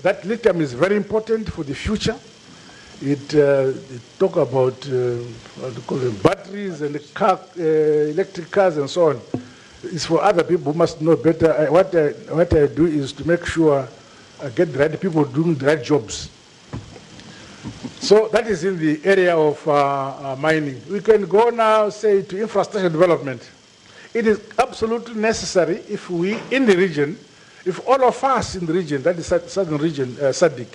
That lithium is very important for the future. It talk about what do you call them, batteries and electric cars and so on. It's for other people who must know better. What I do is to make sure I get the right people doing the right jobs. So that is in the area of mining. We can go now, say, to infrastructure development. It is absolutely necessary if we, in the region, if all of us in the region, that is southern region, SADC,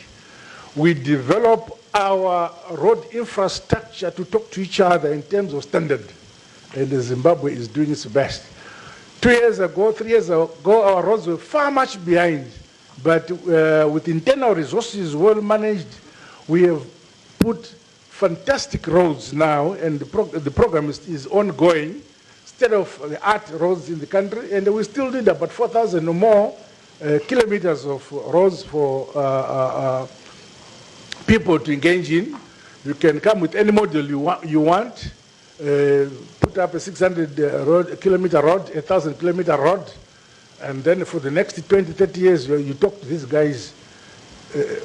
we develop our road infrastructure to talk to each other in terms of standard. And Zimbabwe is doing its best. 2 years ago, 3 years ago, our roads were far much behind. But with internal resources well managed, we have put fantastic roads now, and the program is ongoing, state-of-the-art roads in the country, and we still need about 4,000 or more kilometers of roads for people to engage in. You can come with any model you want, put up a 600-kilometer road, a 1,000-kilometer road, and then for the next 20, 30 years, you talk to these guys.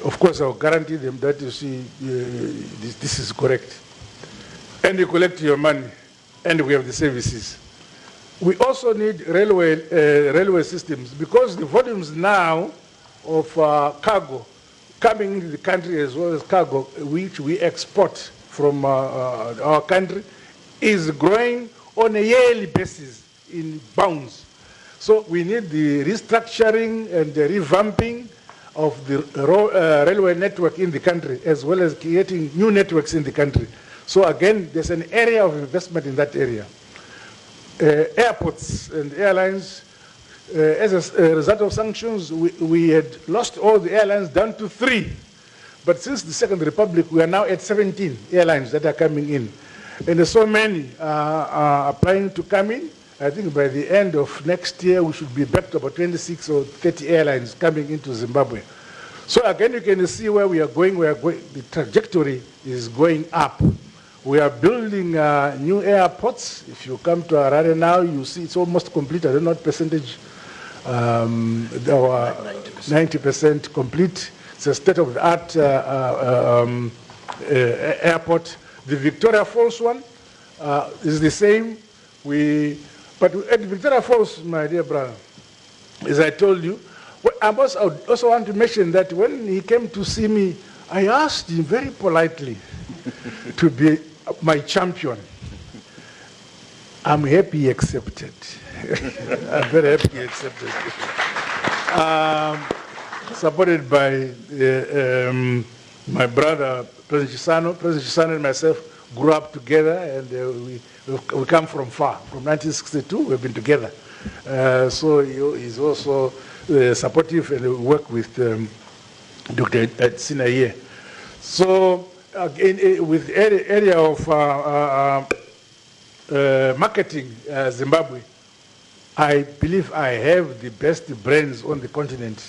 Of course, I'll guarantee them that you see this is correct. And you collect your money, and we have the services. We also need railway systems, because the volumes now of cargo coming into the country, as well as cargo which we export from our country, is growing on a yearly basis in bounds. So we need the restructuring and the revamping of the railway network in the country, as well as creating new networks in the country. So again, there's an area of investment in that area. Airports and airlines, as a result of sanctions, we had lost all the airlines down to 3. But since the Second Republic, we are now at 17 airlines that are coming in. And there's so many are applying to come in. I think by the end of next year, we should be back to about 26 or 30 airlines coming into Zimbabwe. So again, you can see where we are going. The trajectory is going up. We are building new airports. If you come to Harare now, you see it's almost complete. I don't know what percentage. Our 90% complete. It's a state-of-the-art airport. The Victoria Falls one is the same. But at Victoria Falls, my dear brother, as I told you, I also want to mention that when he came to see me, I asked him very politely to be my champion. I'm happy he accepted. I'm very happy he accepted. Supported by my brother, President Chisano. President Chisano and myself grew up together, and we come from far. From 1962, we've been together. So he's also supportive, and we work with Dr. Sinaye. So with the area of marketing Zimbabwe, I believe I have the best brains on the continent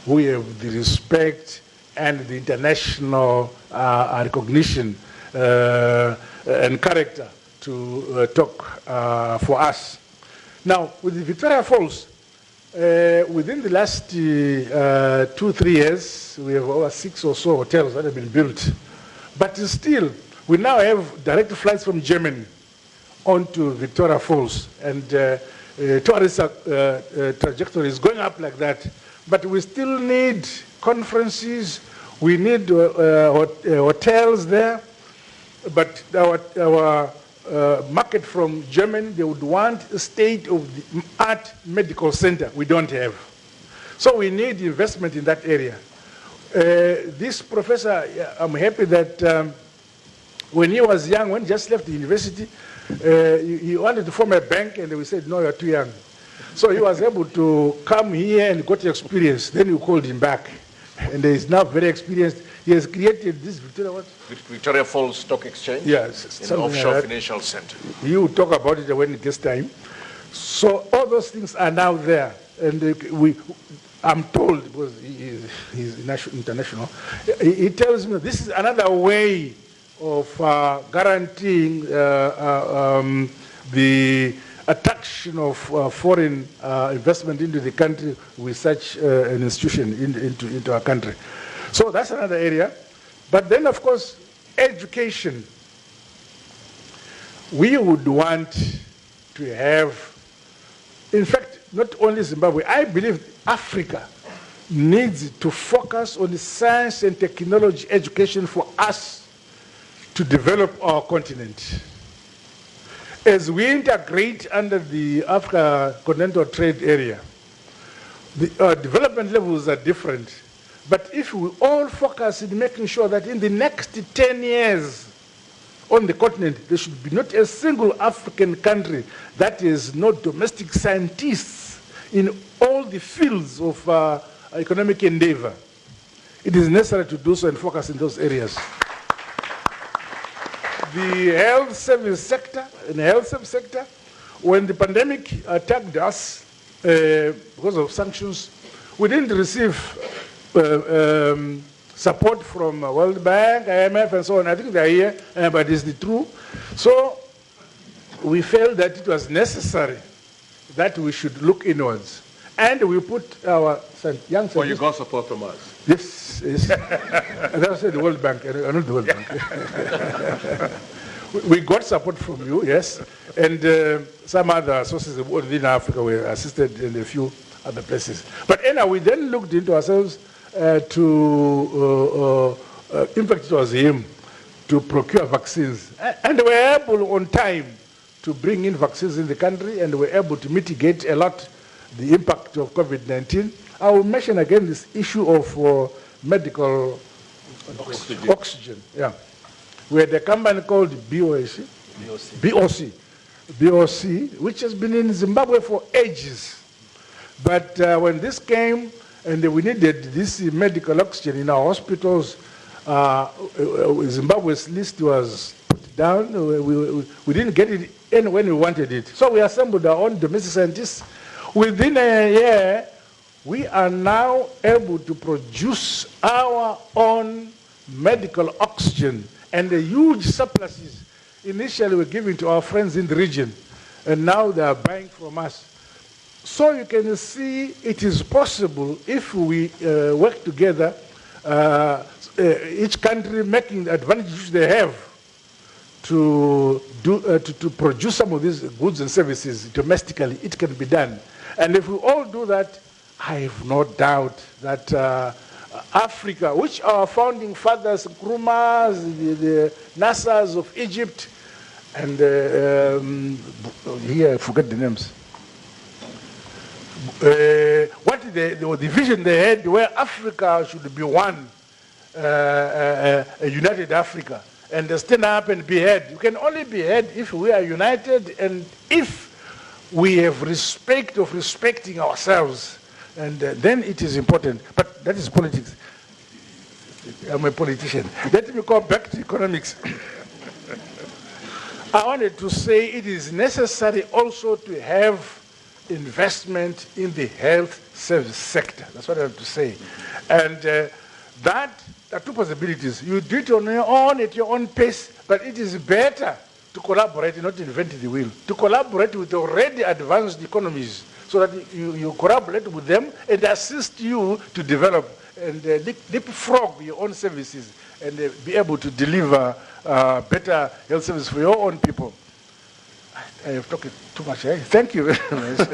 who have the respect and the international recognition and character to talk for us. Now, with the Victoria Falls, within the last 2-3 years, we have over 6 or so hotels that have been built. But still, we now have direct flights from Germany onto Victoria Falls, and tourist trajectory is going up like that. But we still need conferences, we need hotels there, but our market from Germany, they would want a state-of-the-art medical center. We don't have. So we need investment in that area. This professor, I'm happy that when he was young, when he just left the university, he wanted to form a bank, and we said, no, you're too young. So he was able to come here and got experience. Then we called him back, and he's now very experienced. He has created this Victoria Falls Stock Exchange? Yes. An offshore financial center. He will talk about it when it gets time. So all those things are now there. And I'm told, because he's international, he tells me this is another way of guaranteeing the attraction of foreign investment into the country with such an institution into our country. So that's another area. But then, of course, education. We would want to have, in fact, not only Zimbabwe, I believe Africa needs to focus on the science and technology education for us to develop our continent. As we integrate under the Africa Continental Trade Area, the development levels are different. But if we all focus in making sure that in the next 10 years on the continent, there should be not a single African country that is not domestic scientists in all the fields of economic endeavor. It is necessary to do so and focus in those areas. The health service sector, when the pandemic attacked us because of sanctions, we didn't receive support from World Bank, IMF, and so on. I think they are here, but it's the truth. So we felt that it was necessary that we should look inwards. And we put our young scientists... Well, you got support from us. Yes, yes. And I said the World Bank, not the World Bank. We got support from you, yes. And some other sources within Africa were assisted in a few other places. But anyway, we then looked into ourselves in fact, it was him, to procure vaccines. And we were able on time to bring in vaccines in the country, and we were able to mitigate a lot the impact of COVID-19. I will mention again this issue of medical oxygen. Yeah. We had a company called BOC, which has been in Zimbabwe for ages. But when this came, and we needed this medical oxygen in our hospitals, Zimbabwe's list was put down. We didn't get it in when we wanted it. So we assembled our own domestic scientists. Within a year, we are now able to produce our own medical oxygen, and the huge surpluses initially were given to our friends in the region, and now they are buying from us. So you can see it is possible if we work together, each country making the advantages they have to produce some of these goods and services domestically. It can be done. And if we all do that, I have no doubt that Africa, which our founding fathers, Nkrumahs, the Nassers of Egypt, and here I forget the names. What the vision they had, where Africa should be one, a united Africa, and stand up and be heard. You can only be heard if we are united and if we have respect of respecting ourselves. And then it is important. But that is politics. I'm a politician. Let me go back to economics. I wanted to say it is necessary also to have investment in the health service sector. That's what I have to say. And that, there are two possibilities. You do it on your own, at your own pace, but it is better to collaborate, not invent the wheel. To collaborate with already advanced economies so that you collaborate with them and assist you to develop and leapfrog your own services and be able to deliver better health services for your own people. I have talked too much. Eh? Thank you very much.